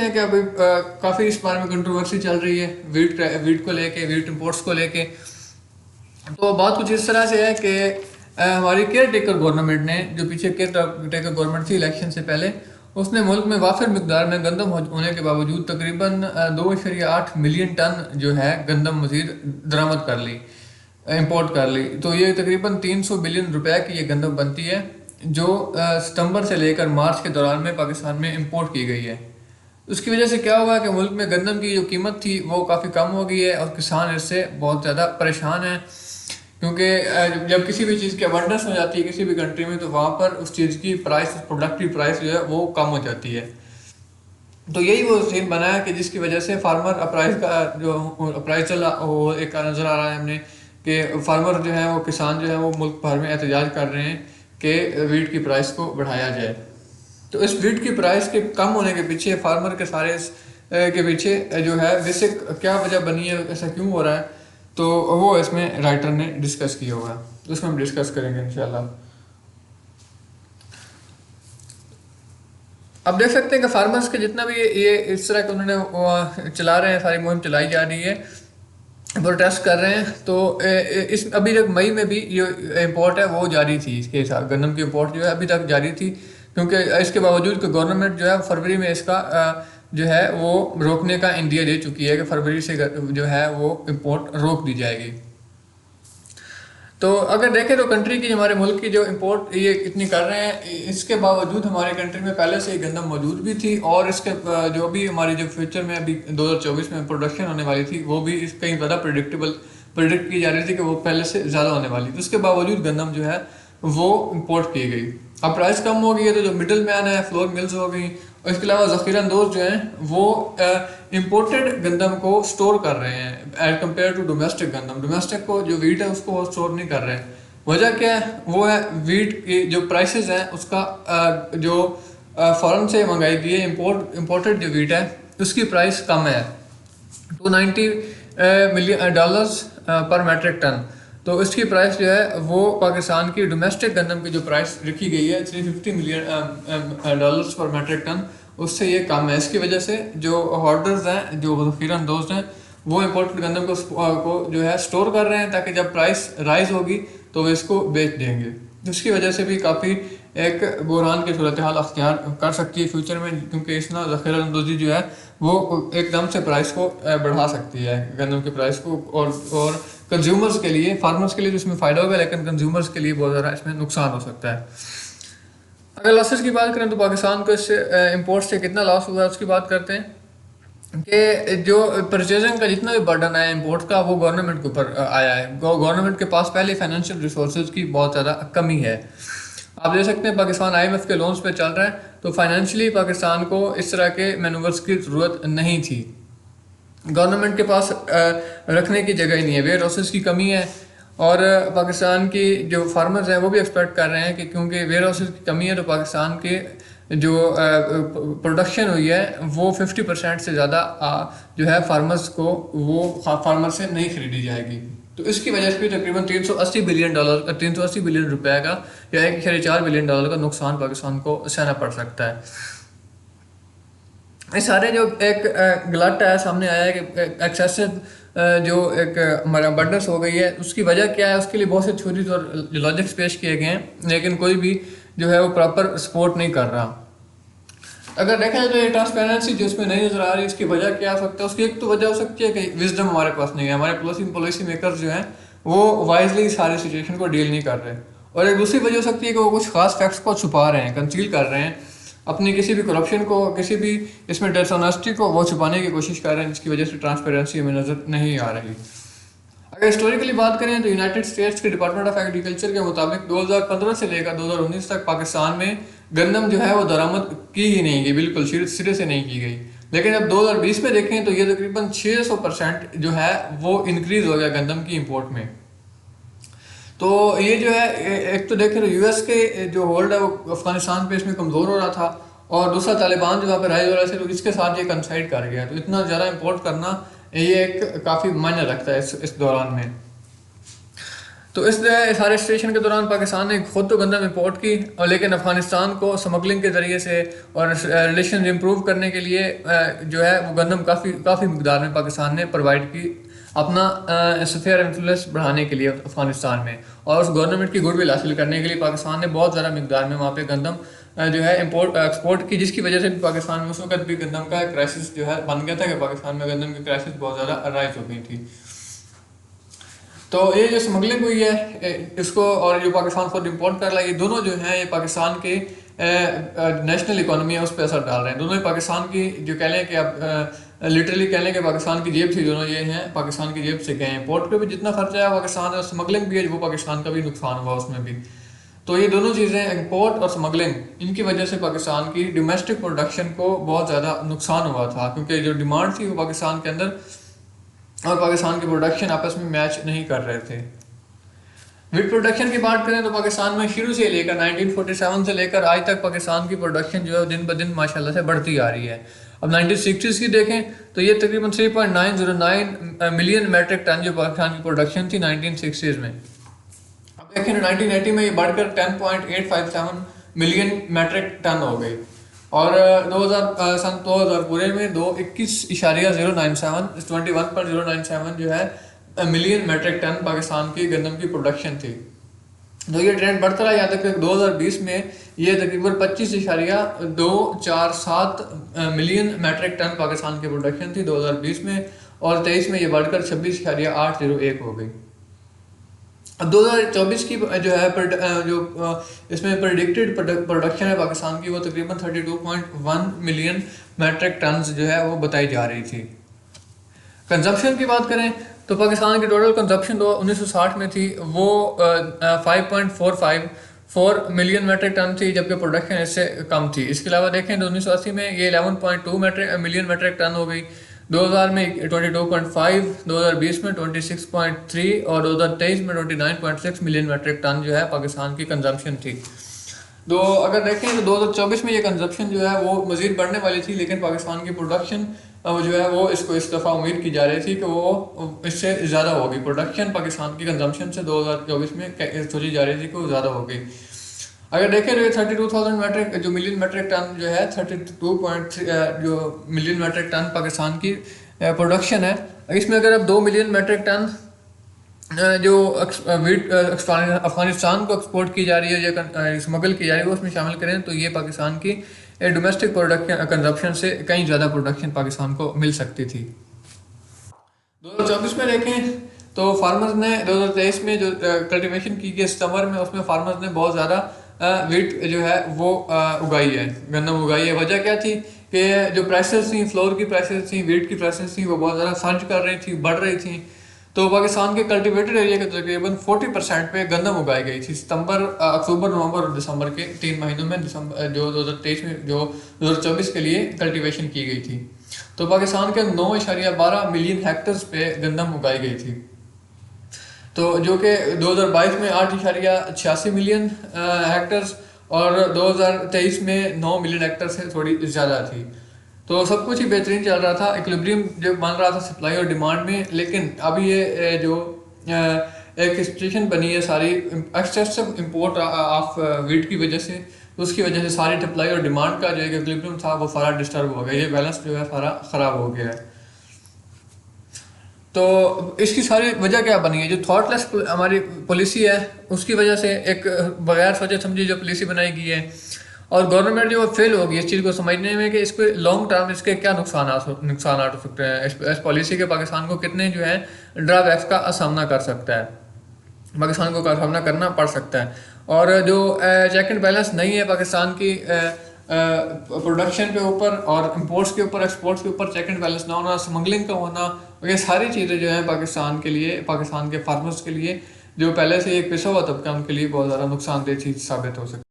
हैं कि अभी काफ़ी इस बारे में कंट्रोवर्सी चल रही है वीट को लेके, वीट इंपोर्ट्स को लेके। तो बात कुछ इस तरह से है कि हमारी केयर टेकर गवर्नमेंट ने, जो पीछे केयर टेकर गवर्नमेंट थी इलेक्शन से पहले, उसने मुल्क में वाफिर मिकदार में गंदम होने के बावजूद तकरीबन 2.8 मिलियन टन जो है गंदम मजीद दरामद कर ली, इंपोर्ट कर ली। तो ये तकरीबन 300 बिलियन रुपए की ये गंदम बनती है, जो सितंबर से लेकर मार्च के दौरान में पाकिस्तान में इंपोर्ट की गई है। उसकी वजह से क्या हुआ कि मुल्क में गंदम की जो कीमत थी वो काफ़ी कम हो गई है और किसान इससे बहुत ज़्यादा परेशान हैं, क्योंकि जब किसी भी चीज़ की अबंडेंस हो जाती है किसी भी कंट्री में, तो वहाँ पर उस चीज़ की प्राइस, प्रोडक्ट की प्राइस जो है वो कम हो जाती है। तो यही वो सीन बना है कि जिसकी वजह से फार्मर अपराइज का जो अपराइज चला वो एक नज़र आ रहा है हमने, कि फार्मर जो है वो, किसान जो है वो मुल्क भर में एहतजाज कर रहे हैं कि वीट की प्राइस को बढ़ाया जाए। तो इस वीट की प्राइस के कम होने के पीछे, फार्मर के सारे के पीछे जो है बेसिक क्या वजह बनी है, ऐसा क्यों हो रहा है, तो वो इसमें राइटर ने डिस्कस किया हुआ है, तो उसमें हम डिस्कस करेंगे इंशाल्लाह। अब देख सकते हैं कि फार्मर्स के जितना भी ये इस तरह के उन्होंने चला रहे हैं, सारी मुहिम चलाई जा रही है, प्रोटेस्ट कर रहे हैं। तो इस अभी तक मई में भी ये इम्पोर्ट है वो जारी थी, इसके साथ गंदम की इम्पोर्ट जो है अभी तक जारी थी, क्योंकि इसके बावजूद कि गवर्नमेंट जो है फरवरी में इसका जो है वो रोकने का इंडिया दे चुकी है कि फरवरी से जो है वो इम्पोर्ट रोक दी जाएगी। तो अगर देखें तो कंट्री की, हमारे मुल्क की जो इंपोर्ट ये इतनी कर रहे हैं, इसके बावजूद हमारे कंट्री में पहले से ही गंदम मौजूद भी थी, और इसके जो भी हमारी जो फ्यूचर में अभी 2024 में प्रोडक्शन होने वाली थी वो भी इस कहीं ज़्यादा प्रिडिक्ट की जा रही थी कि वो पहले से ज़्यादा होने वाली थी। उसके बावजूद गंदम जो है वो इम्पोर्ट की गई। अब प्राइस कम हो गई है तो जो मिडिल मैन है, फ्लोर मिल्स हो गई, और इसके अलावा ज़ख़ीरा अंदोज़ जो हैं वो इम्पोर्टेड गंदम को स्टोर कर रहे हैं एज कम्पेयर टू डोमेस्टिक गंदम। डोमेस्टिक को जो वीट है उसको वो स्टोर नहीं कर रहे हैं। वजह क्या है? वो है वीट की जो प्राइसेस हैं उसका जो फॉरेन से मंगाई गई है इम्पोर्टेड जो वीट है उसकी प्राइस कम है, $290 मिलियन पर मेट्रिक टन। तो इसकी प्राइस जो है वो पाकिस्तान की डोमेस्टिक गंदम की जो प्राइस रखी गई है $350 मिलियन पर मेट्रिक टन, उससे ये कम है। इसकी वजह से जो होर्डर्स हैं, जो ज़ख़ीरा अंदोज़ हैं, वो इम्पोर्टेड गंदम को जो है स्टोर कर रहे हैं ताकि जब प्राइस राइज होगी तो वो इसको बेच देंगे। उसकी वजह से भी काफ़ी एक बुरहान की सूरत हाल अख्तियार कर सकती है फ्यूचर में, क्योंकि इस ना ज़ख़ीरा अंदोज़ी जो है वो एकदम से प्राइस को बढ़ा सकती है, गंदम की प्राइस को। और कंज्यूमर्स के लिए, फार्मर्स के लिए तो इसमें फ़ायदा होगा, लेकिन कंज्यूमर्स के लिए बहुत ज़्यादा इसमें नुकसान हो सकता है। अगर लॉसेस की बात करें तो पाकिस्तान को इससे इम्पोर्ट से कितना लॉस हुआ है उसकी बात करते हैं, कि जो परचेजिंग का जितना भी बर्डन आया इंपोर्ट का वो गवर्नमेंट के ऊपर आया है। गवर्नमेंट के पास पहले फाइनेंशियल रिसोर्सेज की बहुत ज़्यादा कमी है। आप देख सकते हैं पाकिस्तान IMF के लोन्स पे चल रहा है, तो फाइनेंशियली पाकिस्तान को इस तरह के मैनूवर्स की ज़रूरत नहीं थी। गवर्नमेंट के पास रखने की जगह ही नहीं है, वेयर हाउसेस की कमी है, और पाकिस्तान की जो फार्मर्स हैं वो भी एक्सपेक्ट कर रहे हैं कि क्योंकि वेयर हाउसेस की कमी है तो पाकिस्तान के जो प्रोडक्शन हुई है वो 50% से ज़्यादा जो है फार्मर्स को, वो फार्मर से नहीं खरीदी जाएगी। तो इसकी वजह से भी तकरीबन $380 बिलियन रुपए का या 1.4 बिलियन डॉलर का नुकसान पाकिस्तान को सहना पड़ सकता है। ये सारे जो एक गलत है सामने आया है कि एक्सेसिव जो एक हमारा अबंडेंस हो गई है, उसकी वजह क्या है? उसके लिए बहुत से थ्योरीज और लॉजिक्स पेश किए गए हैं, लेकिन कोई भी जो है वो प्रॉपर सपोर्ट नहीं कर रहा। अगर देखा जाए तो ये ट्रांसपेरेंसी जो इसमें नहीं नजर आ रही, इसकी वजह क्या हो सकता है? उसकी एक तो वजह हो सकती है कि विजडम हमारे पास नहीं है, हमारे पॉलिसी मेकर्स जो हैं वो वाइजली सारी सिचुएशन को डील नहीं कर रहे, और एक दूसरी वजह हो सकती है कि वो कुछ खास फैक्ट्स को छुपा रहे हैं, कंसील कर रहे हैं, अपनी किसी भी करप्शन को, किसी भी इसमें डिसऑनेस्टी को वो छुपाने की कोशिश कर रहे हैं, जिसकी वजह से ट्रांसपेरेंसी हमें नज़र नहीं आ रही। अगर हिस्टोरिकली बात करें तो यूनाइटेड स्टेट्स के डिपार्टमेंट ऑफ एग्रीकल्चर के मुताबिक 2015 से लेकर 2019 तक पाकिस्तान में गंदम जो है वो दरामद की ही नहीं गई, बिल्कुल सिरे से नहीं की गई। लेकिन जब 2020 में देखें तो ये तकरीबन 600% जो है वो इंक्रीज हो गया गंदम की इंपोर्ट में। तो ये जो है एक तो देखें तो US के जो होल्ड है वो अफगानिस्तान पे इसमें कमज़ोर हो रहा था, और दूसरा तालिबान जो वहाँ पे राइज हो रहा है, तो इसके साथ ये कंसाइड कर गया। तो इतना ज़्यादा इंपोर्ट करना ये एक काफ़ी मायने रखता है इस दौरान में। तो इस सारे सिचुएशन के दौरान पाकिस्तान ने खुद तो गंदम इंपोर्ट की, और लेकिन अफगानिस्तान को स्मगलिंग के ज़रिए से और रिलेशन इम्प्रूव करने के लिए जो है वो गंदम काफ़ी मकदार में पाकिस्तान ने प्रोवाइड की, अपना स्फीयर इन्फ्लुएंस बढ़ाने के लिए अफगानिस्तान में, और उस गवर्नमेंट की गुडविल हासिल करने के लिए पाकिस्तान ने बहुत ज़्यादा मकदार में वहाँ पे गंदम जो है एक्सपोर्ट की, जिसकी वजह से पाकिस्तान में उस वक्त भी गंदम का क्राइसिस जो है बन गया था कि पाकिस्तान में गंदम की क्राइसिस बहुत ज़्यादा राइज हो गई थी। तो ये जो स्मगलिंग हुई है इसको, और जो पाकिस्तान खुद इम्पोर्ट कर रहा है, ये दोनों जो हैं ये पाकिस्तान के नेशनल इकोनॉमी है उस पर असर डाल रहे हैं। दोनों ही पाकिस्तान की जो कह लें कि अब लिटरली कह लें कि पाकिस्तान की जेब से दोनों ये हैं, पाकिस्तान की जेब से गए हैं। इम्पोर्ट पे भी जितना खर्चा है पाकिस्तान, और स्मगलिंग भी है वो पाकिस्तान का भी नुकसान हुआ उसमें भी। तो ये दोनों चीज़ें, इम्पोर्ट और स्मगलिंग, इनकी वजह से पाकिस्तान की डोमेस्टिक प्रोडक्शन को बहुत ज़्यादा नुकसान हुआ था, क्योंकि जो डिमांड थी वो पाकिस्तान के अंदर और पाकिस्तान की प्रोडक्शन आपस में मैच नहीं कर रहे थे। वीट प्रोडक्शन की बात करें तो पाकिस्तान में शुरू से लेकर 1947 से लेकर आज तक पाकिस्तान की प्रोडक्शन जो है दिन ब दिन माशाल्लाह से बढ़ती आ रही है। अब 1960s की देखें तो ये तकरीबन 3.909 मिलियन मैट्रिक टन जो पाकिस्तान की प्रोडक्शन थी 1960s में। अब देखें 1980 में ये बढ़कर 10.857 मिलियन मैट्रिक टन हो गई, और 2000 पूरे में 21.097 जो है मिलियन मैट्रिक टन पाकिस्तान की गंदम की प्रोडक्शन थी। तो ये ट्रेंड बढ़ता रहा, यहाँ तक कि 2020 में ये तकरीबन 25.247 मिलियन मैट्रिक टन पाकिस्तान की प्रोडक्शन थी 2020 में, और 23 में ये बढ़कर 26.801 हो गई। अब 2024 की जो है जो इसमें प्रेडिक्टेड प्रोडक्शन है पाकिस्तान की, वो तकरीबन 32.1 मिलियन मैट्रिक टन जो है वो बताई जा रही थी। कंजप्शन की बात करें तो पाकिस्तान की टोटल कंजप्शन तो 1960 में थी वो 5.454 मिलियन मैट्रिक टन थी, जबकि प्रोडक्शन इससे कम थी। इसके अलावा देखें तो 1980 में ये 11.2 मिलियन मैट्रिक टन हो गई, 2000 में 22.5, 2020 में 26.3 और 2023 में 29.6 मिलियन मैट्रिक टन जो है पाकिस्तान की कंजम्पशन थी। तो अगर देखें तो 2024 में ये कंजप्शन जो है वो मज़ीद बढ़ने वाली थी, लेकिन पाकिस्तान की प्रोडक्शन जो है वो इसको इस दफ़ा उम्मीद की जा रही थी कि वो इससे ज़्यादा होगी। प्रोडक्शन पाकिस्तान की कंजम्पशन से 2024 में सोची जा रही थी कि वो ज़्यादा होगी। अगर देखें तो ये 32,000 मैट्रिक जो मिलियन मैट्रिक टन जो है 32.3 जो मिलियन मैट्रिक टन पाकिस्तान की प्रोडक्शन है, इसमें अगर अब 2 मिलियन मैट्रिक टन जो वीट अफगानिस्तान को एक्सपोर्ट की जा रही है या स्मगल की जा रही है वो उसमें शामिल करें तो ये पाकिस्तान की डोमेस्टिक प्रोडक्शन कंजप्शन से कहीं ज़्यादा प्रोडक्शन पाकिस्तान को मिल सकती थी। 2024 में देखें तो फार्मर्स ने 2023 में जो कल्टीवेशन की गई सितंबर में, उसमें फार्मर्स ने बहुत ज़्यादा वीट जो है वो उगाई है, गंदम उगाई है। वजह क्या थी कि जो प्राइसेस थी, फ्लोर की प्राइसेस थी, वीट की प्राइसेस थी, वो बहुत ज़्यादा सर्ज कर रही थी, बढ़ रही थी। तो पाकिस्तान के कल्टीवेटेड एरिया के तकरीबन 40% पे गंदम उगाई गई थी अक्टूबर, नवंबर और दिसंबर के 3 महीनों में, दिसंबर जो 2023 में जो 2024 के लिए कल्टीवेशन की गई थी। तो पाकिस्तान के 9.12 मिलियन हेक्टर्स पे गंदम उगाई गई थी, तो जो कि 2022 में 8.86 मिलियन हेक्टर्स और 2023 में 9 मिलियन हेक्टर से थोड़ी ज़्यादा थी। तो सब कुछ ही बेहतरीन चल रहा था, इक्विलिब्रियम जो बन रहा था सप्लाई और डिमांड में। लेकिन अभी ये जो एक सिचुएशन बनी है सारी एक्सेसिव इंपोर्ट ऑफ वीट की वजह से, उसकी वजह से सारी सप्लाई और डिमांड का जो एक इक्विलिब्रियम था वो सारा डिस्टर्ब हो गया, ये बैलेंस जो है सारा ख़राब हो गया है। तो इसकी सारी वजह क्या बनी है, जो थॉटलेस हमारी पॉलिसी है उसकी वजह से, एक बगैर सोचे समझी जो पॉलिसी बनाई गई है, और गवर्नमेंट जो फेल होगी इस चीज़ को समझने में कि इसको लॉन्ग टर्म इसके क्या नुकसान हो सकते हैं, इस पॉलिसी के पाकिस्तान को कितने जो है ड्रॉबैक्स का सामना कर सकता है, पाकिस्तान को सामना करना पड़ सकता है। और जो चेक एंड बैलेंस नहीं है पाकिस्तान की प्रोडक्शन के ऊपर और इंपोर्ट्स के ऊपर, एक्सपोर्ट्स के ऊपर चेक एंड बैलेंस ना होना, स्मगलिंग का होना, ये सारी चीज़ें जो है पाकिस्तान के लिए, पाकिस्तान के फार्मर्स के लिए जो पहले से एक पिसा हुआ तबका, उनके लिए बहुत ज़्यादा नुकसानदेह चीज़ साबित हो सकती है।